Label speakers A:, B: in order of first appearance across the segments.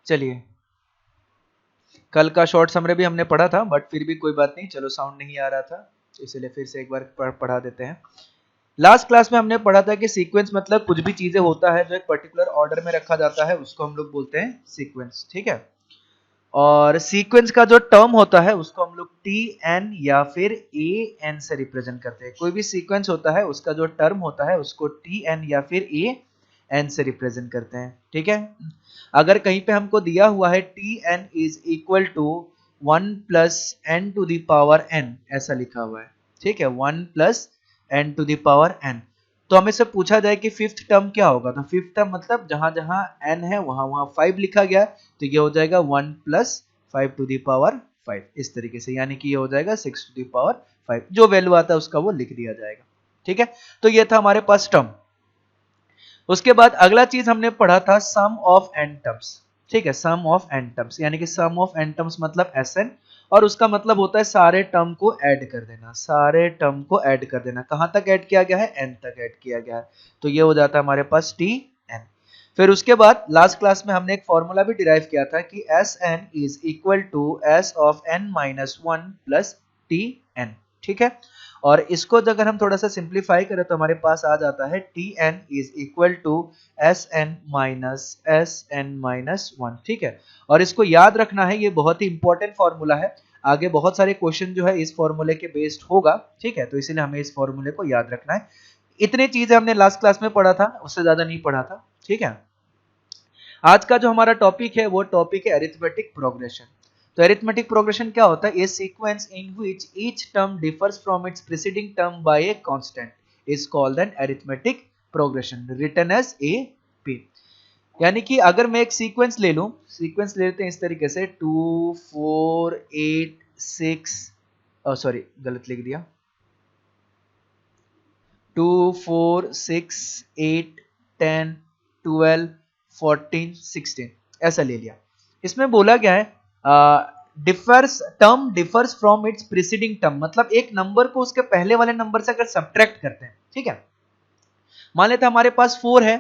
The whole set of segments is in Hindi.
A: चलिए, कल का शॉर्ट समरी भी हमने पढ़ा था, बट फिर भी कोई बात नहीं, चलो साउंड नहीं आ रहा था इसलिए फिर से एक बार पढ़ा देते हैं। लास्ट क्लास में हमने पढ़ा था कि सीक्वेंस मतलब कुछ भी चीजें होता है जो एक पर्टिकुलर ऑर्डर में रखा जाता है, उसको हम लोग बोलते हैं सीक्वेंस, ठीक है। और सीक्वेंस का जो टर्म होता है उसको हम लोग टी एन या फिर ए एन से रिप्रेजेंट करते हैं। कोई भी सीक्वेंस होता है उसका जो टर्म होता है उसको टी एन या फिर ए एन से रिप्रेजेंट करते हैं, ठीक है। अगर कहीं पे हमको दिया हुआ है T N is equal to 1 plus N to the power N, ऐसा लिखा हुआ है, ठीक है, 1 plus N to the power N, तो हमें से पूछा जाए कि फिफ्थ टर्म क्या होगा, तो फिफ्थ टर्म मतलब जहां जहां n है वहां वहां 5 लिखा गया, तो ये हो जाएगा 1 प्लस 5 टू दी पावर 5, इस तरीके से, यानी कि ये हो जाएगा 6 टू दी पावर 5, जो वैल्यू आता है उसका वो लिख दिया जाएगा, ठीक है। तो ये था हमारे पास टर्म। उसके बाद अगला चीज हमने पढ़ा था सम ऑफ एन टर्म्स, ठीक है, सम ऑफ एन टर्म्स, यानी कि सम ऑफ एन टर्म्स मतलब Sn, और उसका मतलब होता है सारे टर्म को ऐड कर देना, सारे टर्म को ऐड कर देना। कहां तक ऐड किया गया है, n तक ऐड किया गया है, तो ये हो जाता है हमारे पास Tn। फिर उसके बाद लास्ट क्लास में हमने एक फॉर्मूला भी डिराइव किया था कि Sn is equal to S of n minus 1 plus Tn, ठीक है। और इसको अगर हम थोड़ा सा सिंप्लीफाई करें तो हमारे पास आ जाता है Tn is equal to Sn minus 1, ठीक है। और इसको याद रखना है, ये बहुत ही इंपॉर्टेंट फॉर्मूला है, आगे बहुत सारे क्वेश्चन जो है इस फॉर्मूले के बेस्ड होगा, ठीक है, तो इसीलिए हमें इस फॉर्मूले को याद रखना है। इतनी चीजें हमने लास्ट क्लास में पढ़ा था, उससे ज्यादा नहीं पढ़ा था, ठीक है। आज का जो हमारा टॉपिक है वो टॉपिक है अरिथमेटिक प्रोग्रेशन। तो अरिथमेटिक प्रोग्रेशन क्या होता है, a sequence in which each term differs from its preceding term by a constant is called an arithmetic progression written as A P. यानी कि अगर मैं एक सीक्वेंस ले लूं, सीक्वेंस ले लेते हैं इस तरीके से 2 4 8 6, सॉरी गलत लिख दिया, 2 4 6 8 10 12 14 16, ऐसा ले लिया। इसमें बोला गया है term differs from its preceding term, मतलब एक नंबर को उसके पहले वाले नंबर से अगर सब्ट्रैक्ट करते हैं, ठीक है। मान लेते हैं हमारे पास 4 है,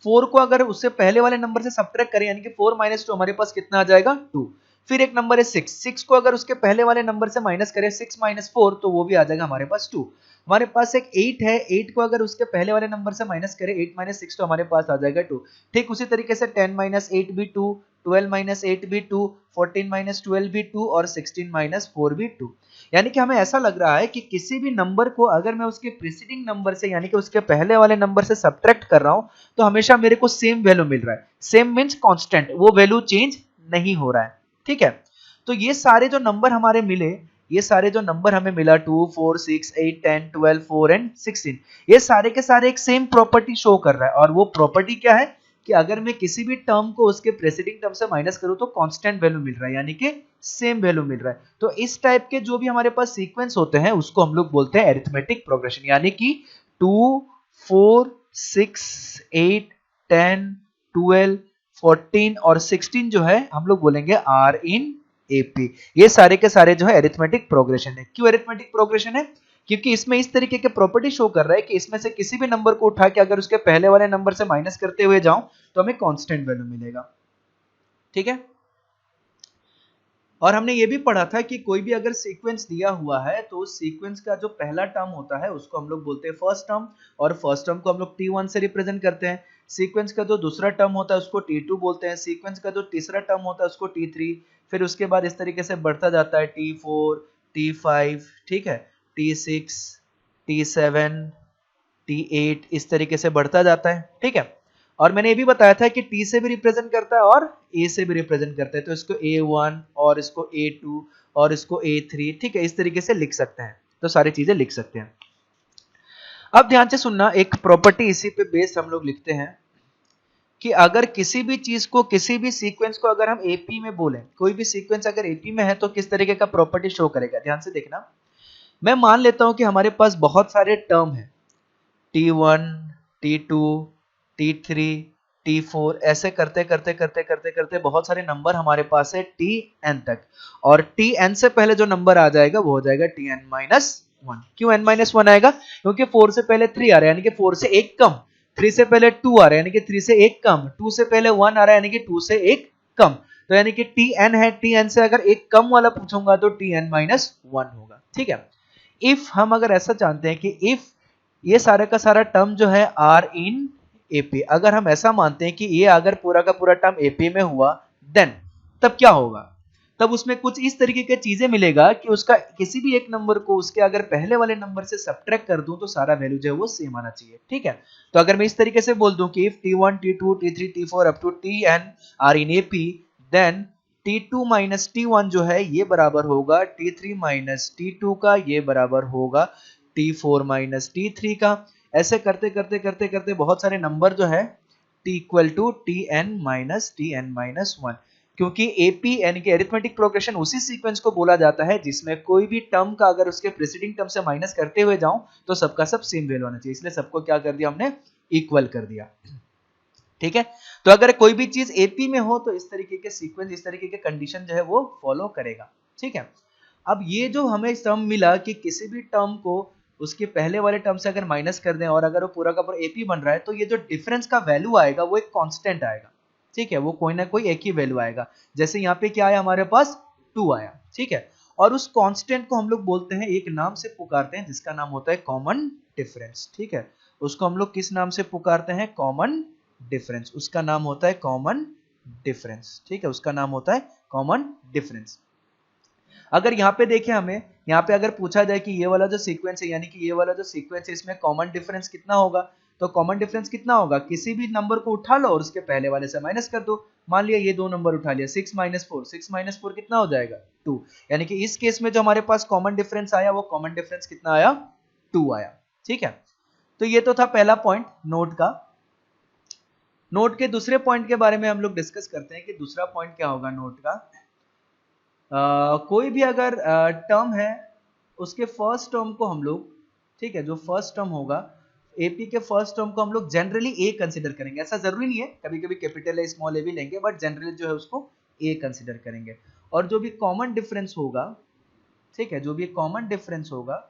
A: 4 को अगर उससे पहले वाले नंबर से सब्ट्रैक्ट करें, यानी कि 4 माइनस 2 हमारे पास कितना आ जाएगा 2। फिर एक नंबर है 6, 6 को अगर उसके पहले वाले नंबर से माइनस करें 6 माइनस 4, तो वो भी आ जाएगा हमारे पास 2। हमारे पास एक 8 है, 8 को अगर उसके पहले वाले नंबर से माइनस करें 8 माइनस 6, तो हमारे पास आ जाएगा 2। ठीक उसी तरीके से 10 माइनस 8 भी 2, 12 माइनस 8 भी 2, 14 माइनस 12 भी 2 और 16 माइनस 4 भी 2। यानी कि हमें ऐसा लग रहा है कि किसी भी नंबर को अगर मैं उसके प्रीसीडिंग नंबर से यानी कि उसके पहले वाले नंबर से सब्ट्रैक्ट कर रहा हूं तो हमेशा मेरे को सेम वैल्यू मिल रहा है। सेम मींस कांस्टेंट, वो वैल्यू चेंज नहीं हो रहा है, ठीक है। तो ये सारे जो नंबर हमारे मिले, ये सारे जो नंबर हमें मिला 2 4 6 8 10 12 4 एंड 16, ये सारे के सारे एक सेम प्रॉपर्टी शो कर रहा है। और वो प्रॉपर्टी क्या है कि अगर मैं किसी भी टर्म को उसके प्रीसीडिंग टर्म से माइनस करूं तो कांस्टेंट वैल्यू मिल रहा है, यानी कि सेम वैल्यू मिल रहा है। तो इस टाइप के जो भी हमारे पास सीक्वेंस होते हैं उसको हम लोग बोलते हैं अरिथमेटिक प्रोग्रेशन, यानी कि 2 4 6 8 10 12 14 और 16 जो है हम लोग बोलेंगे आर इन एपी। ये सारे के सारे जो है अरिथमेटिक प्रोग्रेशन है। क्यों अरिथमेटिक प्रोग्रेशन है, क्योंकि इसमें इस तरीके के प्रॉपर्टी शो कर रहा है कि इसमें से किसी भी नंबर को उठा के अगर उसके पहले वाले नंबर से माइनस करते हुए जाऊं तो हमें कांस्टेंट वैल्यू मिलेगा, ठीक है। और हमने ये भी पढ़ा था कि कोई भी अगर सीक्वेंस दिया हुआ है तो उस सीक्वेंस का जो पहला टर्म होता है उसको हम लोग बोलते हैं फर्स्ट टर्म, और फर्स्ट टर्म को हम लोग T1 से रिप्रेजेंट करते हैं। सीक्वेंस का जो दूसरा टर्म होता है उसको T2 बोलते हैं, सीक्वेंस का जो तीसरा टर्म होता है उसको T3, फिर उसके बाद इस तरीके से बढ़ता जाता है T4 T5, ठीक है, T6 T7 T8, इस तरीके से बढ़ता जाता है, ठीक है। और मैंने ये भी बताया था कि T से भी रिप्रेजेंट करता है और A से भी रिप्रेजेंट करता है, तो इसको A1 और इसको A2 और इसको A3, ठीक है, इस तरीके से लिख सकते हैं, तो सारी चीजें लिख सकते हैं। अब ध्यान से सुनना, एक प्रॉपर्टी इसी पे बेस हम लोग लिखते हैं कि अगर किसी भी चीज को, किसी भी सीक्वेंस को अगर हम AP में बोलें, कोई भी सीक्वेंस अगर AP में है तो किस तरीके का प्रॉपर्टी शो करेगा, ध्यान से देखना। मैं मान लेता हूं कि हमारे पास बहुत सारे टर्म है, T1 T2 T3 T4, ऐसे करते करते करते करते करते बहुत सारे नंबर हमारे पास है Tn तक, और Tn से पहले जो नंबर आ जाएगा वो हो जाएगा Tn-1। क्यों n-1 आएगा, क्योंकि 4 से पहले 3 आ रहा है यानी कि 4 से एक कम, 3 से पहले 2 आ रहा है यानी कि 3 से एक कम, 2 से पहले 1 आ रहा है यानी कि 2 से एक कम, तो यानी कि tn है, tn से अगर एक कम वाला पूछूंगा तो tn माइनस 1 होगा, ठीक है। इफ हम अगर ऐसा जानते हैं कि इफ ये सारा का सारा टर्म जो है आर इन एपी, अगर हम ऐसा मानते हैं कि ये अगर पूरा का पूरा टर्म एपी में हुआ, देन तब क्या होगा, तब उसमें कुछ इस तरीके की चीजें मिलेगा कि उसका किसी भी एक नंबर को उसके अगर पहले वाले नंबर से सब्ट्रैक्ट कर दूं तो सारा वैल्यू जो है वो सेम आना चाहिए, ठीक है। तो अगर मैं इस तरीके से बोल दूं कि if t1 t2 t3 t4 up to tn are in AP, then t2 minus t1 जो है ये बराबर होगा t3 माइनस t2 का, ये बराबर होगा t4 माइनस t3 का। ऐसे करते करते करते करते बहुत सारे नंबर जो है t equal to tn minus 1, क्योंकि एपी यानी कि एरिथमेटिक प्रोग्रेशन उसी सीक्वेंस को बोला जाता है जिसमें कोई भी टर्म का अगर उसके प्रीसीडिंग टर्म से माइनस करते हुए जाऊं तो सबका सब सेम वैल्यू होना चाहिए, इसलिए सबको क्या कर दिया हमने, इक्वल कर दिया, ठीक है। तो अगर कोई भी चीज एपी में हो तो इस तरीके के सीक्वेंस, इस तरीके के कंडीशन जो है वो फॉलो करेगा, ठीक है। अब ये जो हमें टर्म मिला कि किसी भी टर्म को उसके पहले वाले टर्म से अगर माइनस कर दें और अगर वो पूरा का पूरा एपी बन रहा है तो ये जो डिफरेंस का वैल्यू आएगा वो एक कांस्टेंट आएगा, ठीक है, वो कोई ना कोई एक ही वैल्यू आएगा। जैसे यहाँ पे क्या आया हमारे पास 2 आया, ठीक है, और उस कांस्टेंट को हम लोग बोलते हैं, एक नाम से पुकारते हैं जिसका नाम होता है कॉमन डिफरेंस, ठीक है। उसको हम लोग किस नाम से पुकारते हैं, कॉमन डिफरेंस, उसका नाम होता है कॉमन डिफरेंस, ठीक है, उसका नाम होता है कॉमन डिफरेंस। अगर यहाँ पे देखें, हमें यहाँ पे अगर पूछा जाए कि ये वाला जो सीक्वेंस है, यानी कि ये वाला जो सीक्वेंस है इसमें कॉमन डिफरेंस कितना होगा, तो कॉमन डिफरेंस कितना होगा, किसी भी नंबर को उठा लो और उसके पहले वाले से माइनस कर दो। मान लिया ये दो नंबर उठा लिया, 6 माइनस 4 कितना हो जाएगा 2, यानी कि इस केस में जो हमारे पास कॉमन डिफरेंस आया वो कॉमन डिफरेंस कितना आया, 2 आया, ठीक है। तो ये तो था पहला पॉइंट नोट का। नोट के दूसरे पॉइंट के बारे में हम लोग डिस्कस करते हैं कि दूसरा पॉइंट क्या होगा नोट का। कोई भी अगर टर्म है उसके फर्स्ट टर्म को हम लोग, ठीक है, जो फर्स्ट टर्म होगा एपी के फर्स्ट टर्म को हम लोग जनरली ए कंसीडर करेंगे, ऐसा जरूरी नहीं है, कभी कभी कैपिटल ए स्मॉल ए भी लेंगे, बट जनरली जो है उसको ए कंसीडर करेंगे। और जो भी कॉमन डिफरेंस होगा, ठीक है, जो भी कॉमन डिफरेंस होगा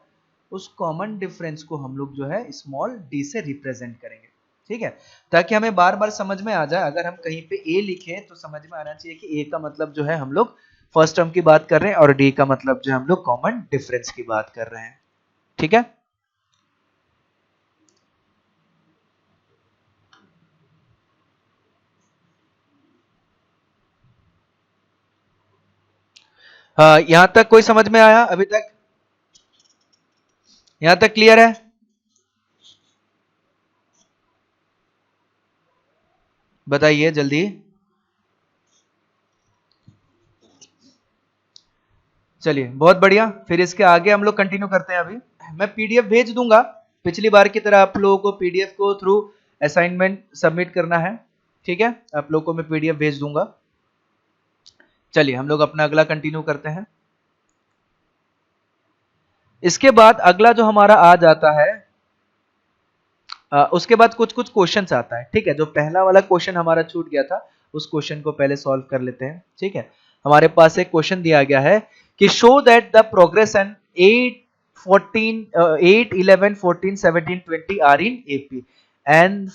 A: उस कॉमन डिफरेंस को हम लोग जो है स्मॉल डी से रिप्रेजेंट करेंगे, ठीक है, ताकि हमें बार बार समझ में आ जाए। अगर हम कहीं पे ए लिखें तो समझ में आना चाहिए कि ए का मतलब जो है हम लोग फर्स्ट टर्म की बात कर रहे हैं और डी का मतलब जो हम लोग कॉमन डिफरेंस की बात कर रहे हैं, ठीक है। यहां तक कोई समझ में आया अभी तक, यहां तक क्लियर है, बताइए जल्दी। चलिए बहुत बढ़िया, फिर इसके आगे हम लोग कंटिन्यू करते हैं। अभी मैं पीडीएफ भेज दूंगा, पिछली बार की तरह आप लोगों को पीडीएफ को थ्रू असाइनमेंट सबमिट करना है, ठीक है, आप लोगों को मैं पीडीएफ भेज दूंगा। चलिए हम लोग अपना अगला कंटिन्यू करते हैं। इसके बाद अगला जो हमारा आ जाता है, उसके बाद कुछ कुछ क्वेश्चंस आता है, ठीक है। जो पहला वाला क्वेश्चन हमारा छूट गया था उस क्वेश्चन को पहले सॉल्व कर लेते हैं, ठीक है। हमारे पास एक क्वेश्चन दिया गया है कि show that the progression 8, 11, 14, 17, 20 are in AP and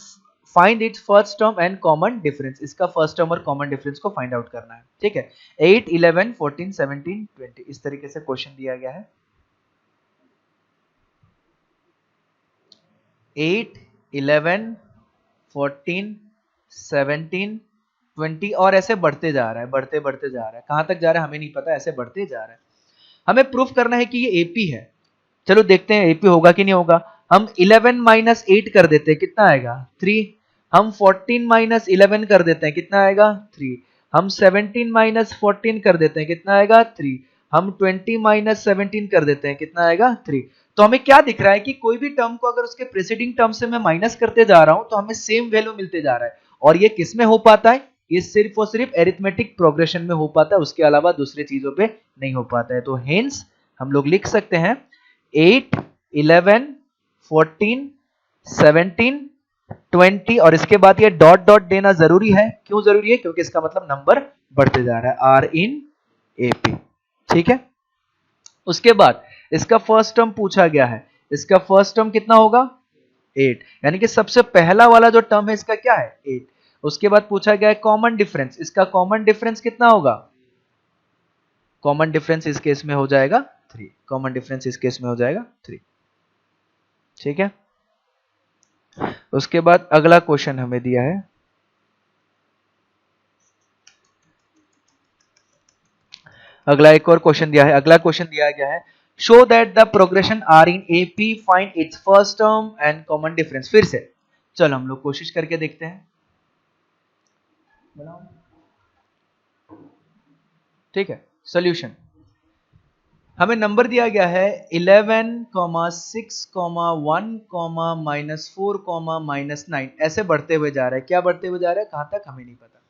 A: find its first term and common difference. इसका फर्स्ट टर्म और कॉमन डिफरेंस को फाइंड आउट करना है, ठीक है। 8, 11, 14, 17, 20 इस तरीके से क्वेश्चन दिया गया है। 8, 11, 14, 17, 20 और ऐसे बढ़ते जा रहा है, बढ़ते बढ़ते जा रहा है, कहां तक जा रहा है हमें नहीं पता, ऐसे बढ़ते जा रहा है। हमें प्रूफ करना है कि ये एपी है। चलो देखते हैं एपी होगा कि नहीं होगा। हम 11 माइनस 8 कर देते हैं, कितना आएगा 3। हम 14 माइनस 11 कर देते हैं, कितना आएगा 3। हम 17 माइनस 14 कर देते हैं, कितना आएगा 3। हम 20 माइनस 17 कर देते हैं, कितना आएगा 3। तो हमें क्या दिख रहा है कि कोई भी टर्म को अगर उसके प्रीसीडिंग टर्म से मैं माइनस करते जा रहा हूं तो हमें सेम वैल्यू मिलते जा रहा है। और ये किस में हो पाता है, ये सिर्फ और सिर्फ एरिथमेटिक प्रोग्रेशन में हो पाता है, उसके अलावा दूसरे चीजों पे नहीं हो पाता है। तो हेंस हम लोग लिख सकते हैं 8, 11, 14, 17, 20 और इसके बाद ये डॉट डॉट देना जरूरी है। क्यों जरूरी है, क्योंकि इसका मतलब नंबर बढ़ते जा रहा है, आर इन एपी, ठीक है। उसके बाद इसका फर्स्ट टर्म पूछा गया है, इसका फर्स्ट टर्म कितना होगा 8, यानी कि सबसे पहला वाला जो टर्म है इसका क्या है 8। उसके बाद पूछा गया है कॉमन डिफरेंस, इसका कॉमन डिफरेंस कितना होगा? कॉमन डिफरेंस इस केस में हो जाएगा 3, कॉमन डिफरेंस इस केस में हो जाएगा 3, ठीक है। उसके बाद अगला क्वेश्चन हमें दिया है, अगला एक और क्वेश्चन दिया है, अगला क्वेश्चन दिया गया है show that the progression are in AP find its first term and common difference. फिर से चलो हम लोग कोशिश करके देखते हैं, ठीक है। सॉल्यूशन, हमें नंबर दिया गया है 11, 6, 1, -4, -9, ऐसे बढ़ते हुए जा रहा है। क्या बढ़ते हुए जा रहा है, कहां तक हमें नहीं पता,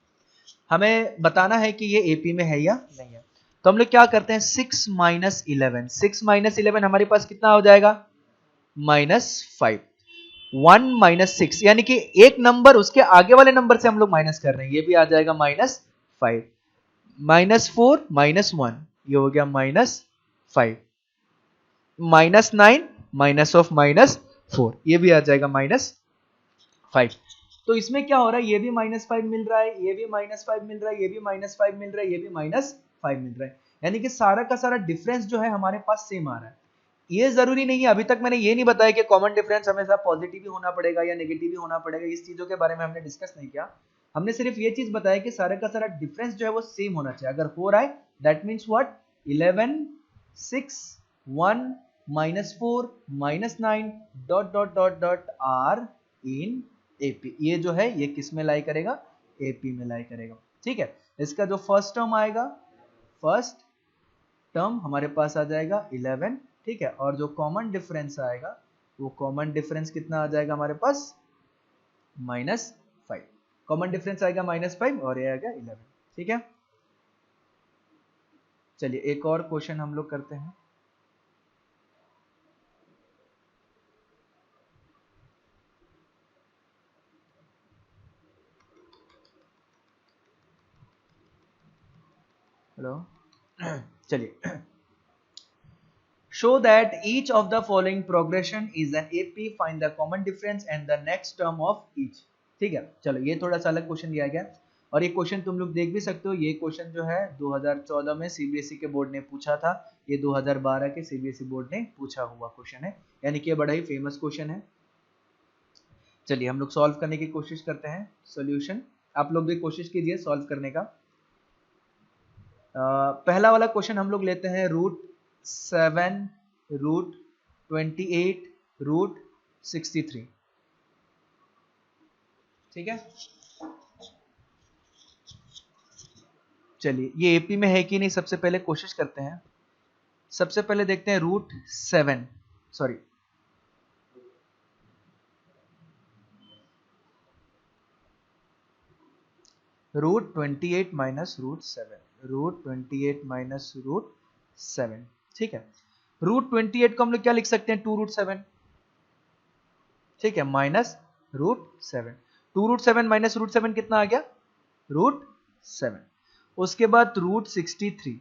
A: हमें बताना है कि ये एपी में है या नहीं है। तो हम लोग क्या करते हैं, 6 - 11, 6 - 11 हमारे पास कितना हो जाएगा, -5, 1 - 6, यानी कि एक नंबर उसके आगे वाले नंबर से हम लोग माइनस कर रहे हैं, ये भी आ जाएगा -5, -4 -1, ये हो गया -5, -9 -4, ये भी आ जाएगा -5। तो इसमें क्या हो रहा है, ये भी -5 मिल रहा है, ये भी -5 मिल रहा है, ये भी -5 मिल रहा है, ये भी -5 मिल रहा है, यानी कि सारा का सारा डिफरेंस जो है हमारे पास सेम आ रहा है। ये जरूरी नहीं है, अभी तक मैंने ये नहीं बताया कि कॉमन डिफरेंस हमेशा पॉजिटिव ही होना पड़ेगा या नेगेटिव ही होना पड़ेगा, इस चीजों के बारे में हमने डिस्कस नहीं किया। हमने सिर्फ ये चीज बताया कि सारा का सारा डिफरेंस जो है वो सेम होना चाहिए। अगर हो रहा है that means what, 11, 6, 1, -4, -9 dot are in AP. ये जो है ये किस में लाई करेगा, एपी में लाई करेगा, ठीक है। इसका जो फर्स्ट टर्म आएगा, फर्स्ट टर्म हमारे पास आ जाएगा 11, ठीक है, और जो कॉमन डिफरेंस आएगा वो कॉमन डिफरेंस कितना आ जाएगा हमारे पास, -5, कॉमन डिफरेंस आएगा -5 और ये आएगा 11, ठीक है। चलिए एक और क्वेश्चन हम लोग करते हैं, हेलो चलिए, show that each of the following progression is an AP, find the common difference and the next term of each, ठीक है। चलो ये थोड़ा सा अलग क्वेश्चन दिया गया और ये क्वेश्चन तुम लोग देख भी सकते हो, ये क्वेश्चन जो है 2014 में सीबीएसई के बोर्ड ने पूछा था, ये 2012 के सीबीएसई बोर्ड ने पूछा हुआ क्वेश्चन है, यानी कि ये बड़ा ही फेमस क्वेश्चन है। चलिए हम लोग सॉल्व करने की कोशिश करते हैं। सॉल्यूशन, आप लोग भी कोशिश कीजिए सॉल्व करने का। पहला वाला क्वेश्चन हम लोग लेते हैं √7, √28, √63, ठीक है। चलिए ये एपी में है कि नहीं सबसे पहले कोशिश करते हैं। सबसे पहले देखते हैं √7, सॉरी √28 माइनस √7, √28 माइनस √7, ठीक है। √28 को हम लोग क्या लिख सकते हैं, 2√7, ठीक है, माइनस √7, 2√7 माइनस √7 कितना आ गया, √7। उसके बाद √63,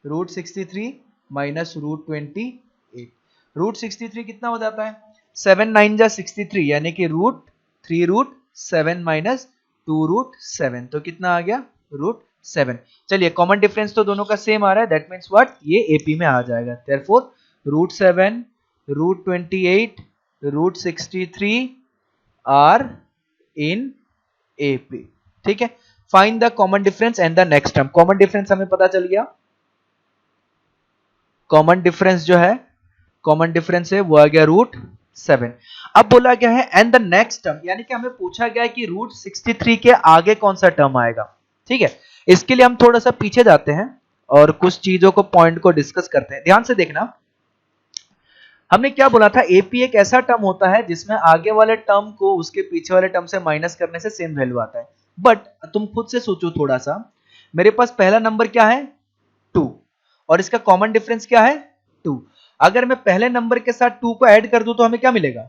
A: √63 माइनस √28, √63 कितना हो जाता है, 7 9 जा 63, यानी कि √3√7 माइनस 2√7, तो कितना आ गया, √7। चलिए कॉमन डिफरेंस तो दोनों का सेम आ रहा है, दैट मीन्स व्हाट, ये एपी में आ जाएगा। देयरफॉर √7, √28, √63 आर इन एपी, ठीक है। Find the common difference and the next term. Common difference हमें पता चल गया, कॉमन डिफरेंस जो है, कॉमन डिफरेंस है वो आ गया √7। अब बोला गया है एंड द नेक्स्ट टर्म, यानी कि हमें पूछा गया है कि √63 के आगे कौन सा टर्म आएगा, ठीक है। इसके लिए हम थोड़ा सा पीछे जाते हैं और कुछ चीजों को, पॉइंट को डिस्कस करते हैं। ध्यान से देखना, हमने क्या बोला था, एपी एक ऐसा टर्म होता है जिसमें आगे वाले टर्म को उसके पीछे वाले टर्म से माइनस करने से सेम वैल्यू आता है। बट तुम खुद से सोचो थोड़ा सा, मेरे पास पहला नंबर क्या है, 2, और इसका कॉमन डिफरेंस क्या है, 2। अगर मैं पहले नंबर के साथ 2 को ऐड कर दूं तो हमें क्या मिलेगा,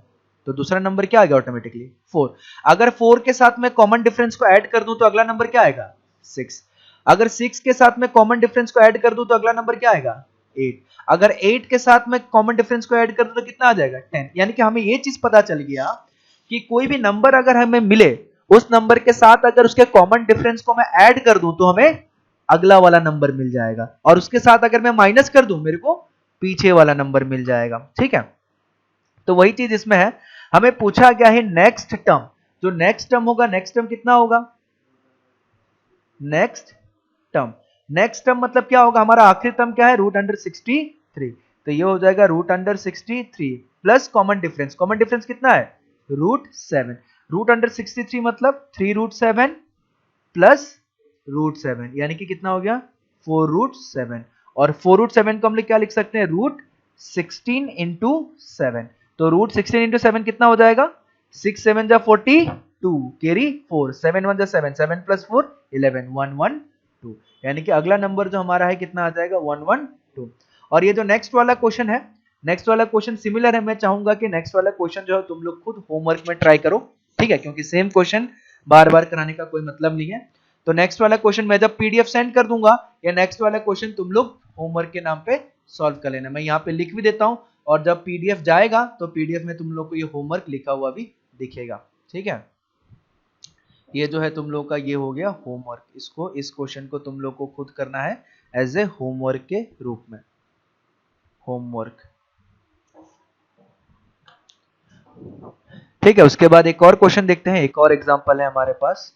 A: तो दूसरा नंबर क्या आ गया ऑटोमेटिकली, 4। अगर 4 के साथ मैं कॉमन डिफरेंस को ऐड कर दूं तो अगला नंबर क्या आएगा, 6। अगर 6 के साथ मैं कॉमन डिफरेंस को ऐड कर दूं तो अगला नंबर क्या आएगा, 8। अगर 8 के साथ में कॉमन डिफरेंस को ऐड कर दूं तो कितना आ जाएगा, 10। यानी कि हमें ये चीज पता चल गया कि कोई भी नंबर अगर हमें मिले उस नंबर के साथ अगर उसके कॉमन डिफरेंस को मैं ऐड कर दूं तो हमें अगला वाला नंबर मिल जाएगा, और उसके साथ अगर मैं माइनस कर दूं मेरे को पीछे वाला नंबर मिल जाएगा। ठीक है, तो वही चीज इसमें है, हमें पूछा गया है नेक्स्ट टर्म। जो नेक्स्ट टर्म होगा, नेक्स्ट टर्म कितना होगा, नेक्स्ट टर्म, नेक्स्ट टर्म मतलब क्या होगा, हमारा आखिरी टर्म क्या है, रूट अंडर 63, तो ये हो जाएगा root under 63 plus common difference, common difference कितना है, रूट 7, रूट अंडर 63 मतलब 3 रूट 7 प्लस रूट 7, यानी कि कितना हो गया 4 रूट 7, और 4 रूट 7 को हम लोग क्या लिख सकते हैं, रूट 16 इंटू 7, तो रूट 16 इंटू 7 कितना हो जाएगा, 6 7 जा 42 कैरी 4, 7 1 जा 7, 7 प्लस 4 11, 112, यानी कि अगला नंबर जो हमारा है कितना आ जाएगा 112। और ये जो नेक्स्ट वाला क्वेश्चन है, नेक्स्ट वाला क्वेश्चन सिमिलर है, मैं चाहूंगा कि नेक्स्ट वाला क्वेश्चन जो है तुम लोग खुद होमवर्क में ट्राई करो, ठीक है, क्योंकि सेम क्वेश्चन बार बार कराने का कोई मतलब नहीं है। तो नेक्स्ट वाला क्वेश्चन मैं जब पीडीएफ सेंड कर दूंगा, या नेक्स्ट वाला क्वेश्चन तुम लोग होमवर्क के नाम पे सॉल्व कर लेना, मैं यहाँ पे लिख भी देता हूँ, और जब पीडीएफ जाएगा तो पीडीएफ में तुम लोग को ये होमवर्क लिखा हुआ भी दिखेगा। ठीक है, ये जो है तुम लोग का ये हो गया होमवर्क, इसको, इस क्वेश्चन को तुम लोग को खुद करना है एज ए होमवर्क के रूप में, होमवर्क। ठीक है, उसके बाद एक और क्वेश्चन देखते हैं, एक और एग्जांपल है हमारे पास।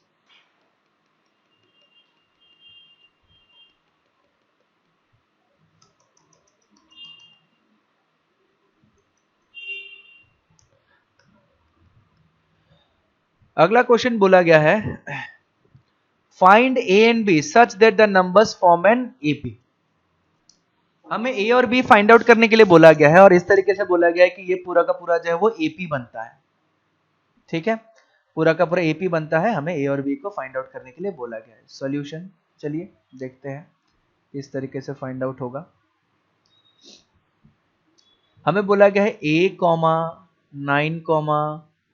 A: अगला क्वेश्चन बोला गया है find A and B such that the numbers form an AP. हमें ए और बी फाइंड आउट करने के लिए बोला गया है, और इस तरीके से बोला गया है कि ये पूरा का पूरा जो है वो एपी बनता है। ठीक है, पूरा का पूरा एपी बनता है, हमें ए और बी को फाइंड आउट करने के लिए बोला गया है। सॉल्यूशन चलिए देखते हैं इस तरीके से फाइंड आउट होगा। हमें बोला गया है a comma 9 comma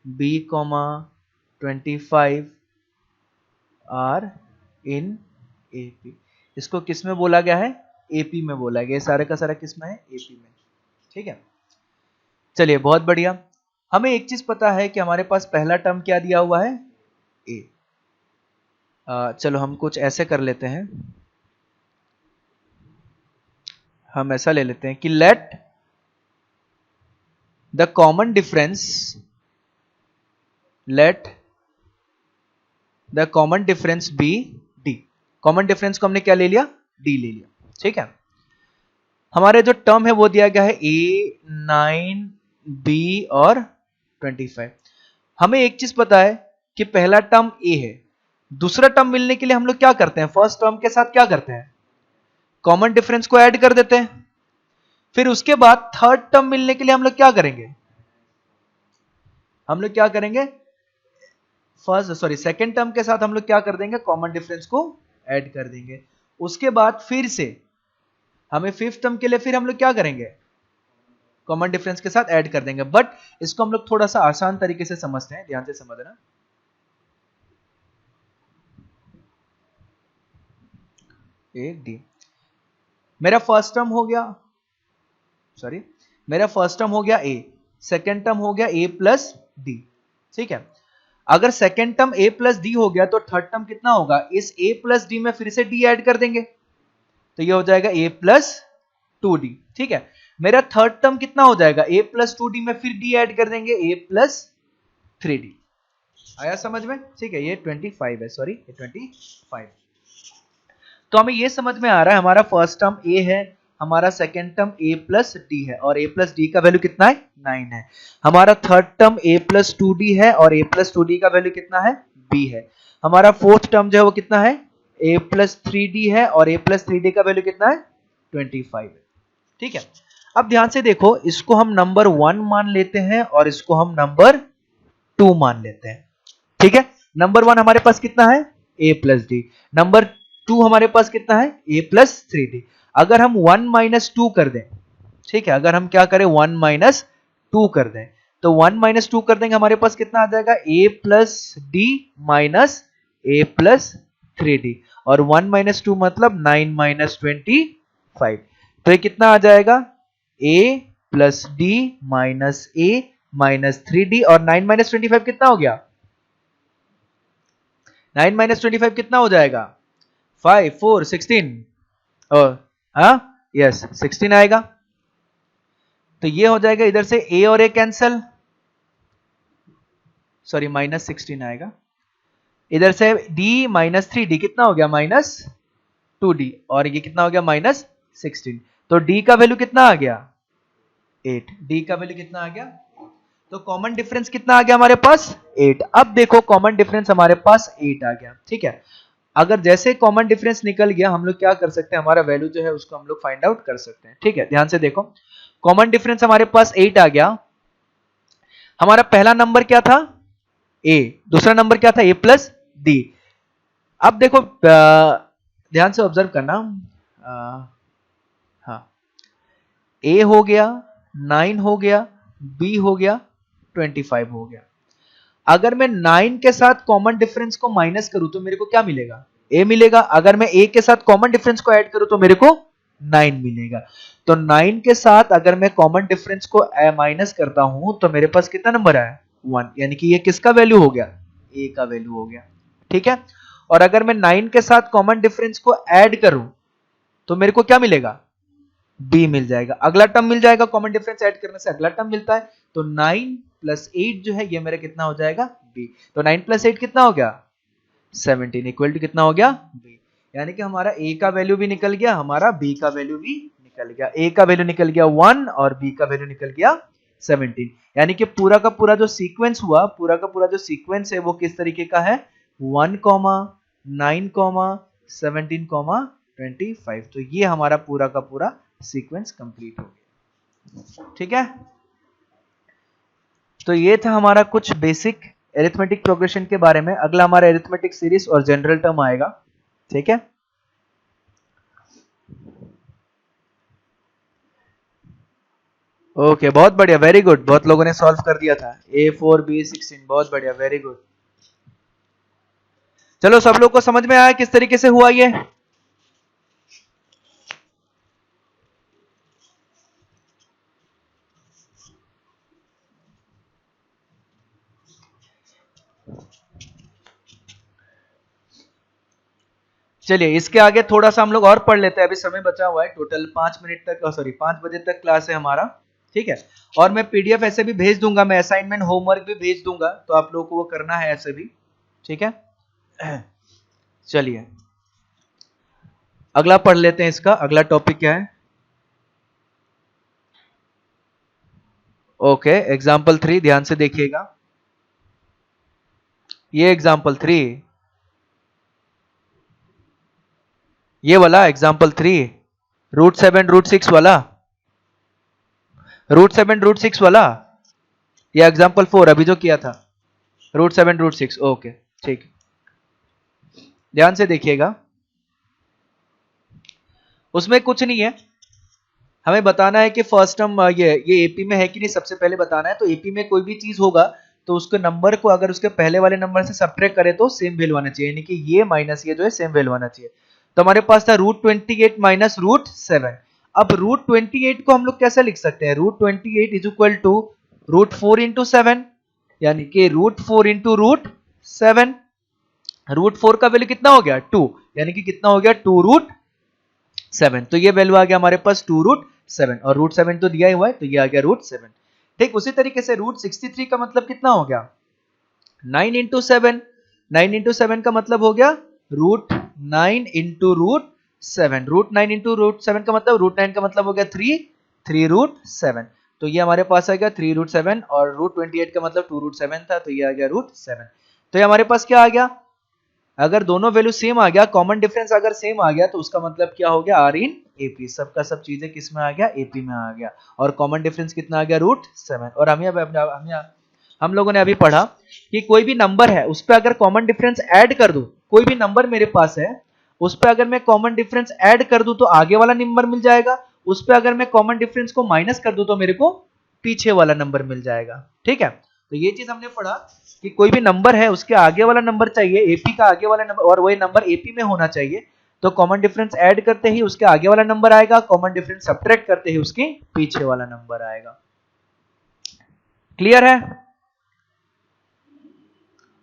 A: b comma 25 are in AP. इसको किस में बोला गया है, एपी में बोला गया है, सारे का सारा किस में है, एपी में। ठीक है, चलिए बहुत बढ़िया। हमें एक चीज पता है कि हमारे पास पहला टर्म क्या दिया हुआ है, ए। चलो हम कुछ ऐसे कर लेते हैं, हम ऐसा ले लेते हैं कि let the common difference, let the common difference be D. Common difference को हमने क्या ले लिया, डी ले लिया। ठीक है, हमारे जो टर्म है वो दिया गया है ए 9 बी और 25। हमें एक चीज पता है कि पहला टर्म ए है, दूसरा टर्म मिलने के लिए हम लोग क्या करते हैं, फर्स्ट टर्म के साथ क्या करते हैं, कॉमन डिफरेंस को ऐड कर देते हैं। फिर उसके बाद थर्ड टर्म मिलने के लिए हम लोग क्या करेंगे, हम लोग क्या करेंगे, सेकंड टर्म के साथ हम लोग क्या कर देंगे, कॉमन डिफरेंस को ऐड कर देंगे। उसके बाद फिर से हमें फिफ्थ टर्म के लिए फिर हम लोग क्या करेंगे, कॉमन डिफरेंस के साथ ऐड कर देंगे। बट इसको हम लोग थोड़ा सा आसान तरीके से समझते हैं, ध्यान से समझना। ए डी, मेरा फर्स्ट टर्म हो गया, मेरा फर्स्ट टर्म हो गया ए, सेकेंड टर्म हो गया ए प्लस डी। ठीक है, अगर सेकेंड टर्म ए प्लस डी हो गया तो थर्ड टर्म कितना होगा, इस ए प्लस डी में फिर से डी ऐड कर देंगे, तो ये हो जाएगा ए प्लस 2d। ठीक है, मेरा थर्ड टर्म कितना हो जाएगा, a प्लस 2d में फिर d ऐड कर देंगे, a प्लस 3d। आया समझ में? ठीक है, ये 25 है, सॉरी ये 25। तो हमें ये समझ में आ रहा है हमारा फर्स्ट टर्म a है, हमारा second term a plus d है, और a प्लस d का वैल्यू कितना है, 9 है। हमारा third term a plus 2d है, और a प्लस 2d का वैल्यू कितना है, b है। हमारा फोर्थ टर्म जो है वो कितना है, a प्लस 3d है, और a प्लस 3d का वैल्यू कितना है, 25 है। ठीक है, अब ध्यान से देखो, इसको हम नंबर 1 मान लेते हैं और इसको हम नंबर 2 मान लेते हैं। ठीक है, नंबर 1 हमारे पास कितना है, a प्लस डी, नंबर 2 हमारे पास कितना है, a प्लस 3d। अगर हम 1 माइनस 2 कर दें, ठीक है, अगर हम क्या करें 1 माइनस 2 कर दें, तो 1 माइनस 2 कर देंगे, हमारे पास कितना आ जाएगा, a plus D minus a plus 3d, और 1 माइनस 2 मतलब 9 माइनस 25, तो ये कितना आ जाएगा, a plus D minus a minus 3d, और 9 माइनस 25 कितना हो गया, 9 माइनस 25 कितना हो जाएगा? 5 4 16 और हाँ यस 16 आएगा। तो ये हो जाएगा, इधर से a और a कैंसल, सॉरी माइनस 16 आएगा। इधर से d माइनस 3d कितना हो गया? माइनस 2d, और ये कितना हो गया? माइनस 16। तो d का वैल्यू कितना आ गया? 8। d का वैल्यू कितना आ गया? तो कॉमन डिफरेंस कितना आ गया हमारे पास? 8। अब देखो कॉमन डिफरेंस हमारे पास 8 आ गया, ठीक है। अगर जैसे कॉमन डिफरेंस निकल गया, हम लोग क्या कर सकते हैं, हमारा वैल्यू जो है उसको हम लोग फाइंड आउट कर सकते हैं, ठीक है। ध्यान से देखो, कॉमन डिफरेंस हमारे पास 8 आ गया। हमारा पहला नंबर क्या था? a, दूसरा नंबर क्या था? a plus d। अब देखो ध्यान से ऑब्जर्व करना, हाँ a हो गया, 9 हो गया, b हो गया, 25 हो गया। अगर मैं 9 के साथ कॉमन डिफरेंस को माइनस करूं तो मेरे को क्या मिलेगा? a मिलेगा। अगर मैं a के साथ कॉमन डिफरेंस को ऐड करूं तो मेरे को 9 मिलेगा। तो 9 के साथ अगर मैं कॉमन डिफरेंस को माइनस करता हूं तो मेरे पास कितना नंबर आया? 1, यानी कि ये किसका वैल्यू हो गया? a का वैल्यू हो गया, ठीक है। और अगर मैं 9 के साथ कॉमन डिफरेंस को ऐड करूं तो मेरे को क्या मिलेगा? b मिल जाएगा। अगला टर्म मिल जाएगा, कॉमन डिफरेंस ऐड करने से अगला टर्म मिलता है। तो 9 प्लस 8 जो है ये मेरा कितना हो जाएगा? b। तो 9 प्लस 8 कितना हो गया? 17 इक्वल टू कितना हो गया? b। यानी कि हमारा a का वैल्यू भी निकल गया, हमारा b का वैल्यू भी निकल गया। a का वैल्यू निकल गया 1 और b का वैल्यू निकल गया 17। यानी कि पूरा का पूरा जो सीक्वेंस हुआ, पूरा का पूरा जो सीक्वेंस है वो किस तरीके का है? 1, 9, 17, 25। तो ये हमारा पूरा का पूरा सीक्वेंस कंप्लीट हो गया, ठीक है। तो ये था हमारा कुछ बेसिक एरिथमेटिक प्रोग्रेशन के बारे में। अगला हमारा एरिथमेटिक सीरीज और जनरल टर्म आएगा, ठीक है। ओके, बहुत बढ़िया, वेरी गुड। बहुत लोगों ने सॉल्व कर दिया था। A4 B16, बहुत बढ़िया, वेरी गुड। चलो, सब लोग को समझ में आया किस तरीके से हुआ ये? चलिए इसके आगे थोड़ा सा हम लोग और पढ़ लेते हैं, अभी समय बचा हुआ है टोटल 5 मिनट तक, सॉरी 5 बजे तक क्लास है हमारा, ठीक है। और मैं पीडीएफ ऐसे भी भेज दूंगा, मैं असाइनमेंट होमवर्क भी भेज दूंगा, तो आप लोगों को वो करना है ऐसे भी, ठीक है। चलिए अगला पढ़ लेते हैं, इसका अगला टॉपिक क्या है? ओके, एग्जाम्पल 3 ध्यान से देखिएगा। ये एग्जाम्पल 3, ये वाला एग्जाम्पल 3, √7 √6 वाला, √7 √6 वाला, या एग्जाम्पल 4 अभी जो किया था, √7 √6। ओके ठीक, ध्यान से देखिएगा। उसमें कुछ नहीं है, हमें बताना है कि फर्स्ट टर्म ये एपी में है कि नहीं, सबसे पहले बताना है। तो एपी में कोई भी चीज होगा तो उसके नंबर को अगर उसके पहले वाले नंबर से सब्ट्रैक्ट करें तो सेम वैल्यू आना चाहिए, यानी कि ये माइनस ये जो है सेम वैल्यू आना चाहिए। तो हमारे पास था √28 माइनस √7। अब √28 को हम लोग कैसे लिख सकते हैं? √28 इज इक्वल टू √4 इंटू 7, यानी कि √4 इंटू √7। √4 का वैल्यू कितना हो गया? 2, यानी कि कितना हो गया? 2√7। तो ये वैल्यू आ गया हमारे पास 2√7, और √7 तो दिया ही हुआ है, तो ये आ गया √7। ठीक, उसी तरीके से √63 का मतलब कितना हो गया? 9 इंटू 7, 9 इंटू 7 का मतलब हो गया √9 इंटू √7। √9 इंटू √7 का मतलब, √9 का मतलब हो गया 3, 3√7। तो ये हमारे पास आ गया 3√7, और √28 का मतलब 2√7 था, तो ये आ गया √7। तो ये हमारे पास क्या आ गया? अगर दोनों वैल्यू सेम आ गया, कॉमन डिफरेंस अगर सेम आ गया, तो उसका मतलब क्या हो गया? Are in AP. सबका सब चीजें किस में आ गया? एपी में आ गया। और कॉमन डिफरेंस कितना आ गया? √7। और हम लोगों ने अभी पढ़ा कि कोई भी नंबर है उस पर अगर कॉमन डिफरेंस ऐड कर दूं, कोई भी नंबर मेरे पास है उस पर अगर मैं कॉमन डिफरेंस ऐड कर दूं तो आगे वाला नंबर मिल जाएगा, उस पर अगर मैं कॉमन डिफरेंस को माइनस कर दूं तो मेरे को पीछे वाला नंबर मिल जाएगा, ठीक है। तो ये चीज हमने पढ़ा कि कोई भी नंबर है उसके आगे वाला नंबर चाहिए, एपी का आगे वाला नंबर, और वही नंबर एपी में होना चाहिए। तो कॉमन डिफरेंस ऐड करते ही उसके आगे वाला नंबर आएगा, कॉमन डिफरेंस सब्ट्रैक्ट करते ही उसके पीछे वाला नंबर आएगा। क्लियर है?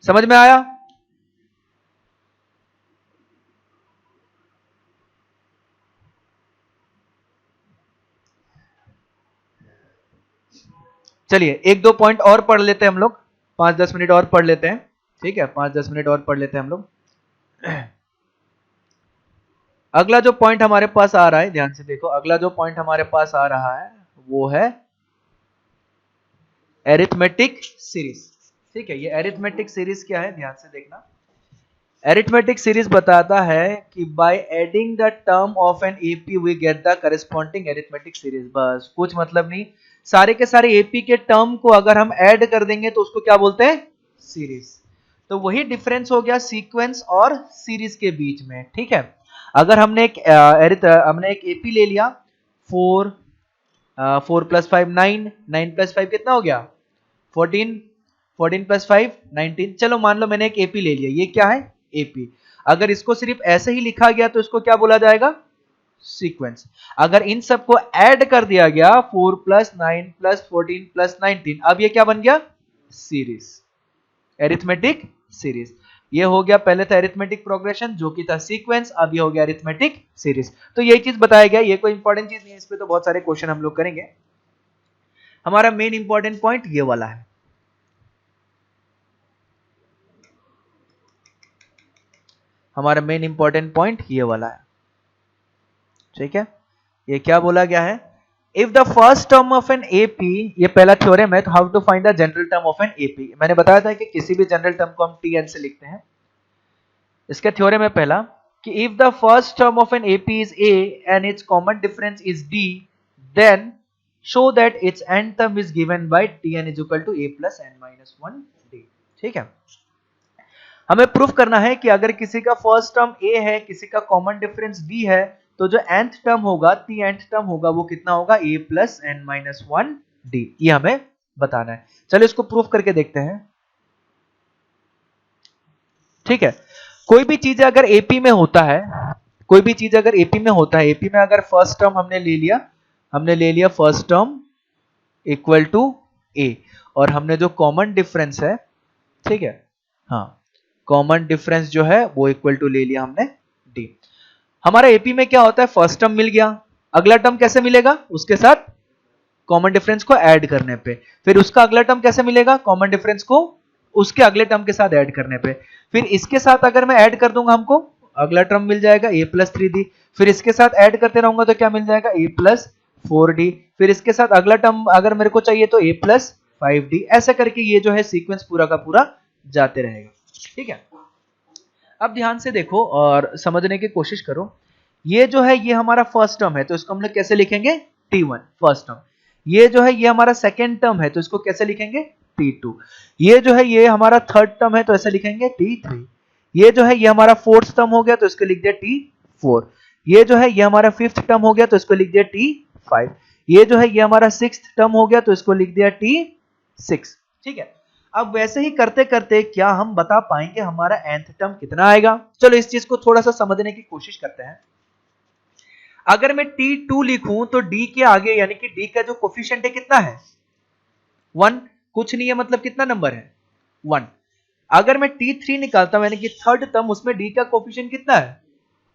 A: समझ में आया? चलिए एक दो पॉइंट और पढ़ लेते हैं हम लोग, 5-10 मिनट और पढ़ लेते हैं, ठीक है, 5-10 मिनट और पढ़ लेते हैं हम लोग। अगला जो पॉइंट हमारे पास आ रहा है, ध्यान से देखो, अगला जो पॉइंट हमारे पास आ रहा है वो है एरिथमेटिक सीरीज। ठीक है, ये एरिथमेटिक सीरीज क्या है, ध्यान से देखना। एरिथमेटिक सीरीज बताता है कि by adding the term of an AP we get the corresponding arithmetic series. बस, कुछ मतलब नहीं, सारे के सारे एपी के टर्म को अगर हम ऐड कर देंगे तो उसको क्या बोलते हैं, सीरीज। तो वही डिफरेंस हो गया सीक्वेंस और सीरीज के बीच में। ठीक है, अगर हमने एक एपी ले लिया, 4 4 + 5 9, 9 + 5 कितना हो गया, 14, 14 + 5 19। चलो मान लो मैंने एक एपी ले लिया, ये क्या है, एपी। अगर इसको सिर्फ ऐसे ही लिखा गया तो इसको क्या बोला जाएगा, सीक्वेंस। अगर इन सबको ऐड कर दिया गया, 4 + 9 + 14 + 19, अब ये क्या बन गया, सीरीज, एरिथमेटिक सीरीज। ये हो गया, पहले था एरिथमेटिक प्रोग्रेशन जो कि था सीक्वेंस, अब ये हो गया एरिथमेटिक सीरीज। तो यही चीज बताया गया, ये कोई इंपॉर्टेंट चीज नहीं है, इस पे तो बहुत सारे क्वेश्चन हम लोग करेंगे। हमारा मेन इंपॉर्टेंट पॉइंट ये वाला है, हमारा मेन इंपॉर्टेंट पॉइंट ये वाला है। ठीक है, ये क्या बोला गया है, if the first term of an AP, ये पहला थ्योरम है, तो how to find the general term of an AP. मैंने बताया था कि किसी भी जनरल टर्म को हम टीएन से लिखते हैं। इसका थ्योरम है पहला कि if the first term of an AP is A and its common difference is D, then show that its nth term is given by tn = a + n - 1 d। ठीक है, हमें प्रूफ करना है कि अगर किसी का फर्स्ट टर्म a है, किसी का कॉमन डिफरेंस d है, तो जो nth टर्म होगा, nth टर्म होगा, वो कितना होगा, a + n - 1 d। ये हमें बताना है। चलो इसको प्रूफ करके देखते हैं। ठीक है, कोई भी चीज अगर एपी में होता है, कोई भी चीज अगर एपी में होता है, एपी में अगर फर्स्ट टर्म हमने ले लिया फर्स्ट टर्म इक्वल टू ए, और हमने जो कॉमन डिफरेंस है, ठीक है, हाँ, कॉमन डिफरेंस जो है वो इक्वल टू ले लिया हमने डी। हमारा एपी में क्या होता है, फर्स्ट टर्म मिल गया, अगला टर्म कैसे मिलेगा, उसके साथ कॉमन डिफरेंस को ऐड करने पे। फिर उसका अगला टर्म कैसे मिलेगा, कॉमन डिफरेंस को उसके अगले टर्म के साथ ऐड करने पे। फिर इसके साथ अगर मैं ऐड कर दूंगा, हमको अगला टर्म मिल जाएगा a + 3d। फिर इसके साथ ऐड करते रहूंगा तो क्या मिल जाएगा, a + 4d। फिर इसके साथ अगला टर्म अगर मेरे को चाहिए तो a + 5d। ऐसा करके ये जो है सीक्वेंस पूरा का पूरा जाते रहेगा। ठीक है, अब ध्यान से देखो और समझने की कोशिश करो। ये जो है, ये हमारा फर्स्ट टर्म है, तो इसको हम लोग कैसे लिखेंगे, t1 फर्स्ट टर्म। ये जो है, ये हमारा सेकेंड टर्म है, तो इसको कैसे लिखेंगे, t2। ये जो है, ये हमारा थर्ड टर्म है, तो ऐसे लिखेंगे t3। ये जो है, ये हमारा फोर्थ टर्म हो गया, तो इसको लिख दिया t4। ये जो है, ये हमारा फिफ्थ टर्म हो गया, तो इसको लिख दिया t5। ये जो है, ये हमारा सिक्स्थ टर्म हो गया, तो इसको लिख दिया t6। ठीक है, अब वैसे ही करते करते क्या हम बता पाएंगे हमारा nth टर्म कितना आएगा। चलो इस चीज को थोड़ा सा समझने की कोशिश करते हैं। अगर मैं t2 लिखूं तो d के आगे, यानी कि d का जो कोफिशिएंट है कितना है, 1, कुछ नहीं है, मतलब कितना नंबर है, 1। अगर मैं t3 निकालता हूं, यानी कि थर्ड टर्म, उसमें d का कोफिशिएंट कितना है,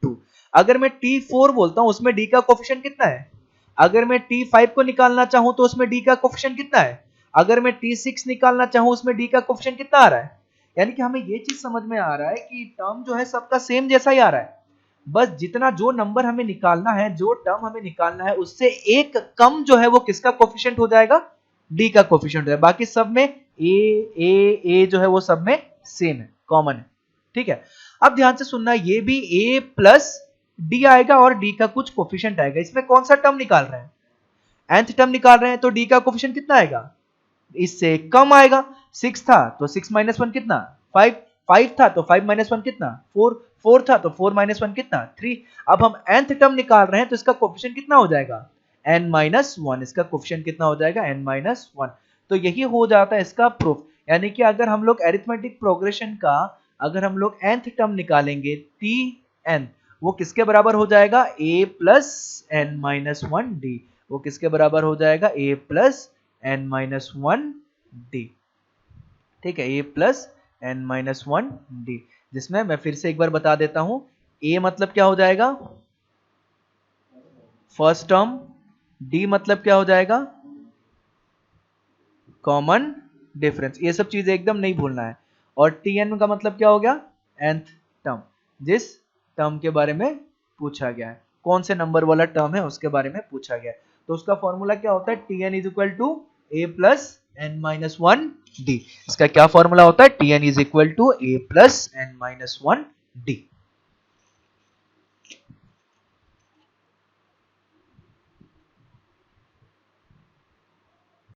A: 2। अगर मैं t4 बोलता हूं, उसमें d का कोफिशिएंट कितना है। अगर मैं t5 को निकालना चाहूं तो उसमें d का कोफिशिएंट कितना है। अगर मैं t6 निकालना चाहूं, उसमें d का कोफिशिएंट कितना आ रहा है। यानी कि हमें ये चीज समझ में आ रहा है कि टर्म जो है सबका सेम जैसा ही आ रहा है, बस जितना जो नंबर हमें निकालना है, जो टर्म हमें निकालना है, उससे एक कम जो है वो किसका कोफिशिएंट हो जाएगा, डी का कोफिशिएंट हो जाएगा। बाकी सब में ए जो है वो सब में सेम है, कॉमन है। ठीक है, अब ध्यान से सुनना, ये भी a + d आएगा और d का कुछ कोफिशिएंट आएगा। इसमें कौन सा टर्म निकाल रहे हैं, nth टर्म निकाल रहे हैं, तो d का कोफिशिएंट कितना आएगा, इससे कम आएगा। 6 था तो 6 - 1 कितना, 5, 5 था तो 5 - 1 कितना, 4, 4 था तो 4 - 1 कितना, 3। अब हम nth टर्म निकाल रहे हैं, तो इसका कोफिशिएंट कितना हो जाएगा, n-1। इसका कोफिशिएंट कितना हो जाएगा, n-1। तो यही हो जाता है इसका प्रूफ। यानी कि अगर हम लोग अरिथमेटिक प्रोग्रेशन का, अगर हम लोग nth टर्म निकालेंगे tn, वो किसके बराबर हो जाएगा, a + n-1d। वो किसके बराबर हो जाएगा, a + n-1d। ठीक है, a + n-1d, जिसमें मैं फिर से एक बार बता देता हूं, a मतलब क्या हो जाएगा, फर्स्ट टर्म, d मतलब क्या हो जाएगा, कॉमन डिफरेंस, ये सब चीजें एकदम नहीं भूलना है। और tn का मतलब क्या हो गया, nth टर्म, जिस टर्म के बारे में पूछा गया है, कौन से नंबर वाला टर्म है उसके बारे में पूछा गया है। तो उसका फॉर्मूला क्या होता है, tn is equal to a plus n minus one D. इसका क्या फॉर्मूला होता है, tn is equal to a plus n minus one D.